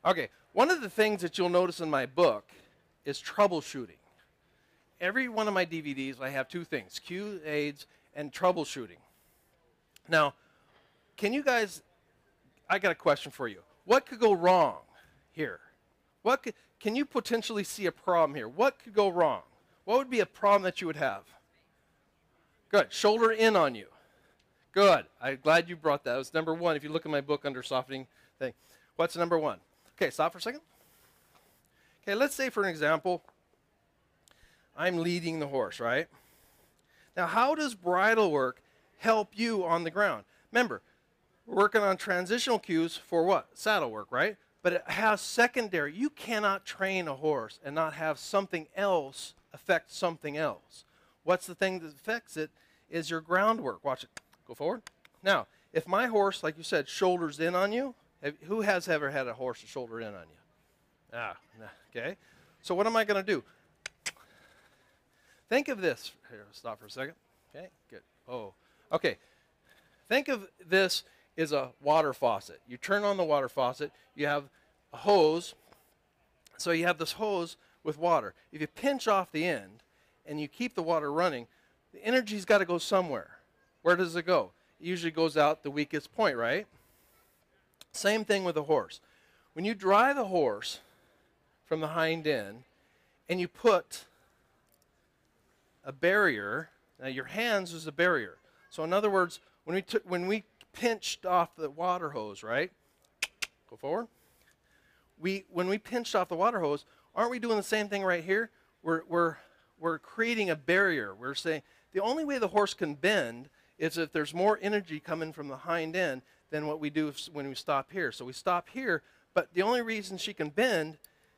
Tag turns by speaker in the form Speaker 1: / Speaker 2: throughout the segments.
Speaker 1: Okay, one of the things that you'll notice in my book is troubleshooting. Every one of my DVDs, I have two things, cue aids and troubleshooting. Now, can you guys, I got a question for you. What could go wrong here? Can you potentially see a problem here? What could go wrong? What would be a problem that you would have? Good, shoulder in on you. Good, I'm glad you brought that. It was number one if you look at my book under softening thing. What's number one? Okay, stop for a second. Okay, let's say for an example, I'm leading the horse, right? Now, how does bridle work help you on the ground? Remember, we're working on transitional cues for what? Saddle work, right? But it has secondary. You cannot train a horse and not have something else affect something else. What's the thing that affects it is your groundwork. Watch it. Go forward. Now, if my horse, like you said, shoulders in on you, who has ever had a horse shoulder in on you? Okay. So what am I going to do? Think of this. Here, stop for a second. Okay, good. Oh, okay. Think of this as a water faucet. You turn on the water faucet. You have a hose. So you have this hose with water. If you pinch off the end and you keep the water running, the energy's got to go somewhere. Where does it go? It usually goes out the weakest point, right? Same thing with a horse. When you drive a horse from the hind end and you put a barrier, now your hands is a barrier. So in other words, when we pinched off the water hose, right? Go forward. When we pinched off the water hose, aren't we doing the same thing right here? We're creating a barrier. We're saying the only way the horse can bend is if there's more energy coming from the hind end than what we do when we stop here. So we stop here, but the only reason she can bend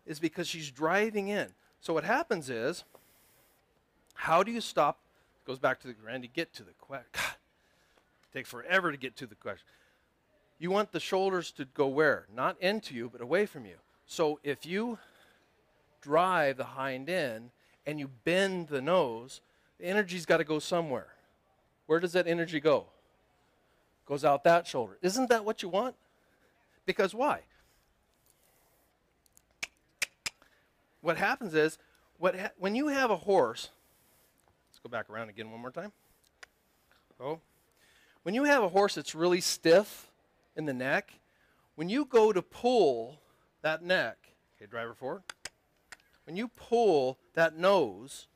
Speaker 1: is because she's driving in. So what happens is, how do you stop? It goes back to the Randy, get to the question. It takes forever to get to the question. You want the shoulders to go where? Not into you, but away from you. So if you drive the hind end and you bend the nose, the energy's got to go somewhere. Where does that energy go? Goes out that shoulder. Isn't that what you want? Because why? What happens is, when you have a horse, let's go back around again one more time. Oh. When you have a horse that's really stiff in the neck, when you go to pull that neck, okay, driver forward. When you pull that nose,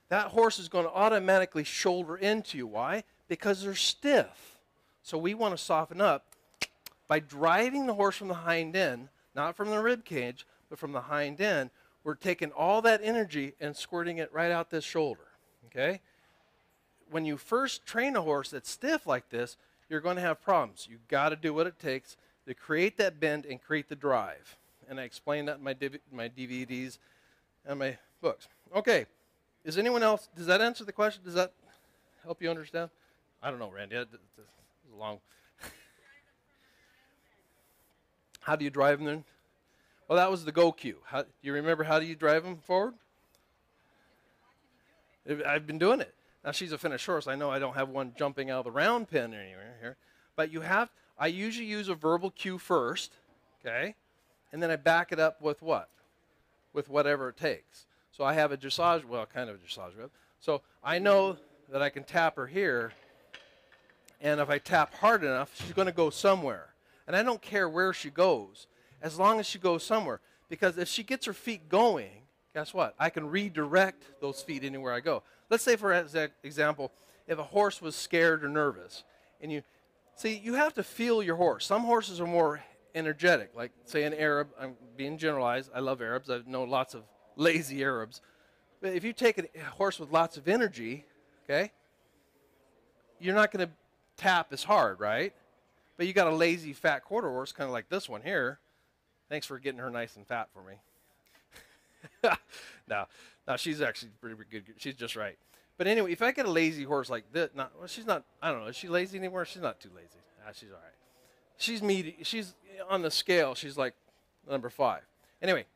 Speaker 1: that horse is going to automatically shoulder into you. Why? Because they're stiff. So we want to soften up by driving the horse from the hind end, not from the rib cage, but from the hind end. We're taking all that energy and squirting it right out this shoulder. Okay? When you first train a horse that's stiff like this, you're going to have problems. You've got to do what it takes to create that bend and create the drive. And I explain that in my DVDs and my books. Okay. Is anyone else, does that answer the question? Does that help you understand? I don't know, Randy. It's a long. How do you drive them then? Well, that was the go cue. Do you remember how do you drive them forward? I've been doing it. Now, she's a finished horse. I know I don't have one jumping out of the round pen anywhere here. But I usually use a verbal cue first, okay? And then I back it up with what? With whatever it takes. So I have a dressage, well, kind of a dressage whip. So I know that I can tap her here, and if I tap hard enough, she's going to go somewhere. And I don't care where she goes, as long as she goes somewhere. Because if she gets her feet going, guess what? I can redirect those feet anywhere I go. Let's say, for example, if a horse was scared or nervous, and you have to feel your horse. Some horses are more energetic, like, say, an Arab. I'm being generalized. I love Arabs. I know lots of lazy Arabs. But if you take a horse with lots of energy, okay, you're not going to tap as hard, right? But you got a lazy, fat quarter horse, kind of like this one here. Thanks for getting her nice and fat for me. No, she's actually pretty good. She's just right. But anyway, if I get a lazy horse like this, she's not, I don't know, is she lazy anymore? She's not too lazy. She's all right. She's meaty. She's on the scale. She's like number 5. Anyway,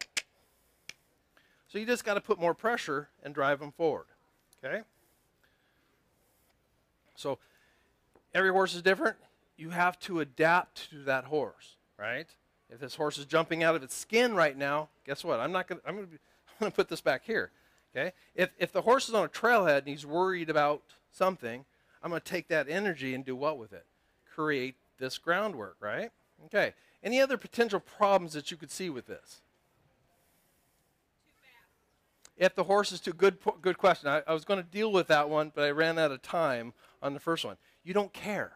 Speaker 1: so you just got to put more pressure and drive them forward, okay? So every horse is different. You have to adapt to that horse, right? If this horse is jumping out of its skin right now, guess what? I'm going to put this back here. Okay? If the horse is on a trailhead and he's worried about something, I'm going to take that energy and do what with it? Create this groundwork, right? Okay. Any other potential problems that you could see with this? If the horse is too good question. I was going to deal with that one, but I ran out of time on the first one. You don't care.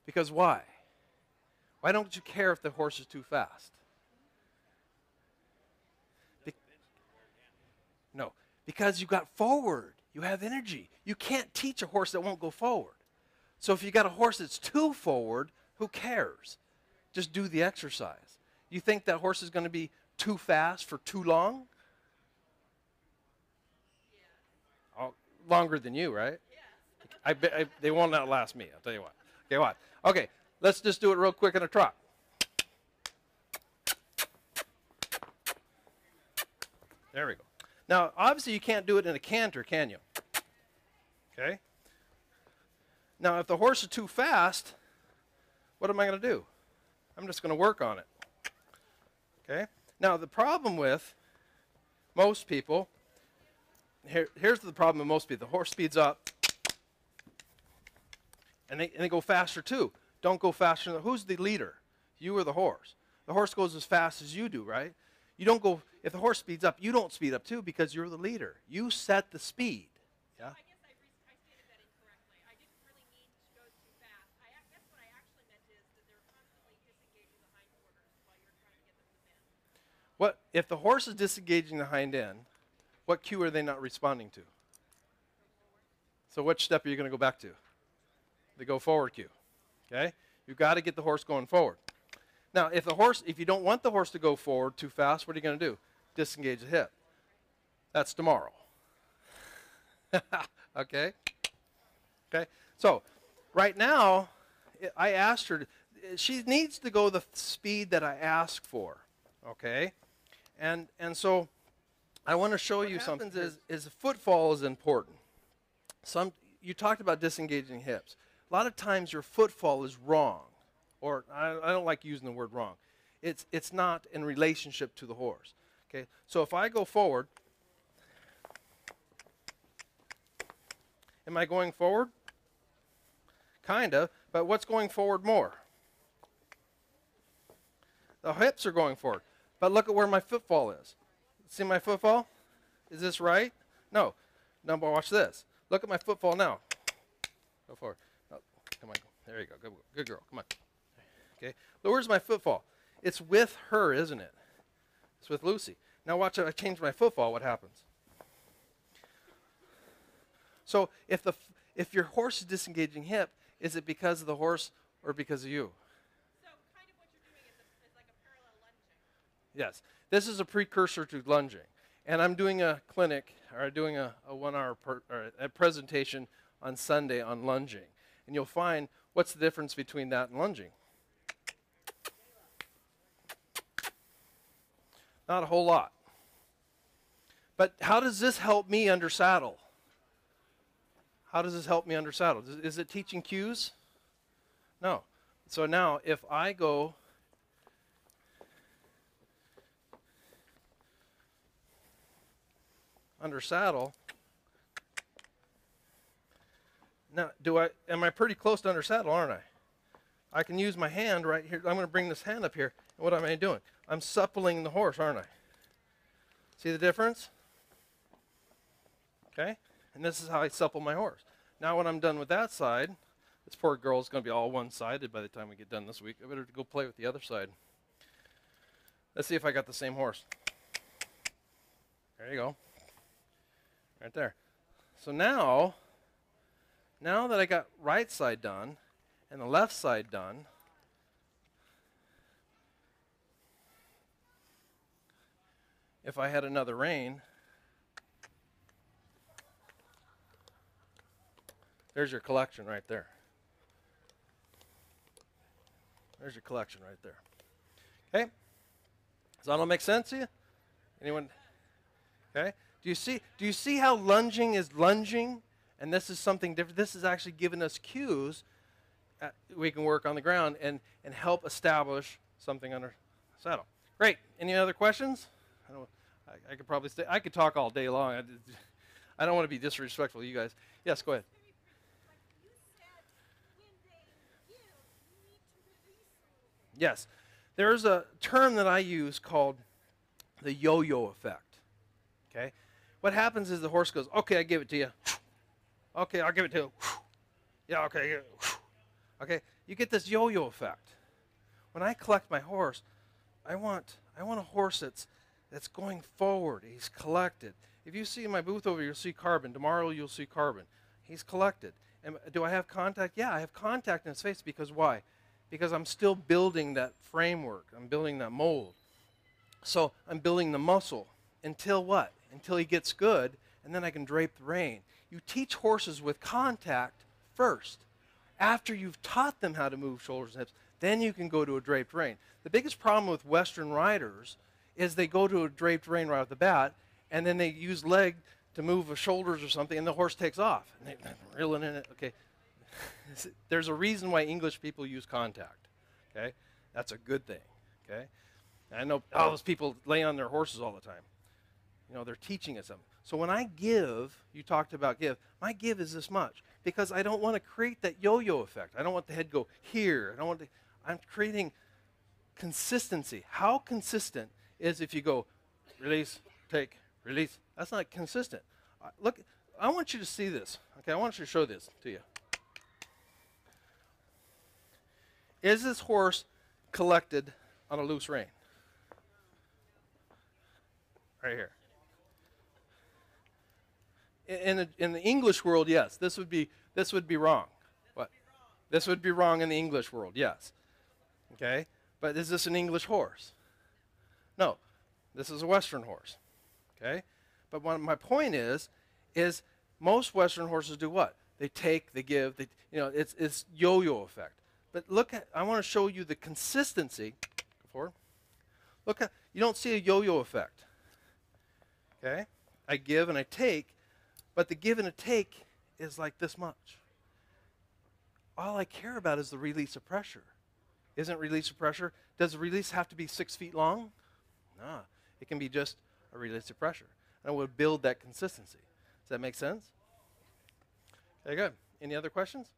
Speaker 1: Because why? Why don't you care if the horse is too fast? No, because you got forward. You have energy. You can't teach a horse that won't go forward. So if you got a horse that's too forward, who cares? Just do the exercise. You think that horse is going to be too fast for too long? Yeah. Oh, longer than you, right? Yeah. They won't outlast me, I'll tell you what. Okay, what? Okay, let's just do it real quick in a trot. There we go. Now, obviously, you can't do it in a canter, can you? Okay? Now, if the horse is too fast, what am I going to do? I'm just going to work on it. Okay? Now, the problem with most people, here's the problem with most people. The horse speeds up, and they go faster too. Don't go faster. Who's the leader? You or the horse? The horse goes as fast as you do, right? You don't go, if the horse speeds up, you don't speed up too because you're the leader. You set the speed. Yeah?
Speaker 2: I guess I stated that incorrectly. I didn't really mean to go too fast. I guess what I actually meant is that they're constantly disengaging the hindquarters while you're trying to get them to bend.
Speaker 1: What, if the horse is disengaging the hind end, what cue are they not responding to? So which step are you going to go back to? The go forward cue. Okay? You've got to get the horse going forward. Now, if you don't want the horse to go forward too fast, what are you going to do? Disengage the hip. That's tomorrow. Okay? Okay? So, right now, I asked her, she needs to go the speed that I ask for. Okay? And so, I want to show you something. Is footfall is important. You talked about disengaging hips. A lot of times your footfall is wrong. Or I don't like using the word wrong. It's not in relationship to the horse. Okay, so if I go forward, am I going forward? Kind of, but what's going forward more? The hips are going forward. But look at where my footfall is. See my footfall? Is this right? No. Now watch this. Look at my footfall now. Go forward. Oh, come on. There you go. Good girl. Come on. Okay, but where's my footfall? It's with her, isn't it? It's with Lucy. Now watch, I change my footfall, what happens? So if your horse is disengaging hip, is it because of the horse or because of you?
Speaker 2: So kind of what you're doing is like a parallel lunging.
Speaker 1: Yes, this is a precursor to lunging. And I'm doing a clinic, or doing a 1 hour a presentation on Sunday on lunging. And you'll find what's the difference between that and lunging. Not a whole lot. But how does this help me under saddle? How does this help me under saddle? Is it teaching cues? No. So now if I go under saddle, now am I pretty close to under saddle, aren't I? I can use my hand right here. I'm going to bring this hand up here. And what am I doing? I'm suppling the horse, aren't I? See the difference? Okay? And this is how I supple my horse. Now when I'm done with that side, this poor girl is going to be all one-sided by the time we get done this week. I better go play with the other side. Let's see if I got the same horse. There you go. Right there. So now that I got right side done and the left side done, if I had another rein, there's your collection right there. There's your collection right there. Okay? Does that all make sense to you? Anyone? Okay? Do you see how lunging is lunging? And this is something different. This is actually giving us cues we can work on the ground and help establish something under saddle. Great. Any other questions? I could probably stay. I could talk all day long. I don't want to be disrespectful to you guys. Yes, go ahead. Yes. There's a term that I use called the yo-yo effect. Okay? What happens is the horse goes, okay, I give it to you. Okay, I'll give it to you. Yeah, okay. Okay? You get this yo-yo effect. When I collect my horse, I want a horse that's going forward. He's collected. If you see my booth over, you'll see Carbon. Tomorrow you'll see Carbon. He's collected. And do I have contact? Yeah, I have contact in his face because why? Because I'm still building that framework. I'm building that mold. So I'm building the muscle until what? Until he gets good, and then I can drape the rein. You teach horses with contact first. After you've taught them how to move shoulders and hips, then you can go to a draped rein. The biggest problem with Western riders is they go to a draped rein right off the bat, and then they use leg to move the shoulders or something, and the horse takes off. And they're reeling in it. Okay. There's a reason why English people use contact. Okay? That's a good thing. Okay? I know all those people lay on their horses all the time. You know, they're teaching us something. So when I give, you talked about give, my give is this much because I don't want to create that yo-yo effect. I don't want the head go here. I'm creating consistency. How consistent is if you go release, take, release? That's not consistent. Look, I want you to see this. Okay, I want you to show this to you. Is this horse collected on a loose rein? Right here. In the English world, yes. This would be wrong. What? This would be wrong in the English world, yes. Okay? But is this an English horse? No. This is a Western horse. Okay? But my point is most Western horses do what? They take, they give, it's yo-yo effect. But look at, I want to show you the consistency. Go forward. Look at, you don't see a yo-yo effect. Okay? I give and I take, but the give and a take is like this much. All I care about is the release of pressure. Isn't release of pressure? Does the release have to be 6 feet long? No. It can be just a release of pressure. And it would build that consistency. Does that make sense? Okay, good. Any other questions?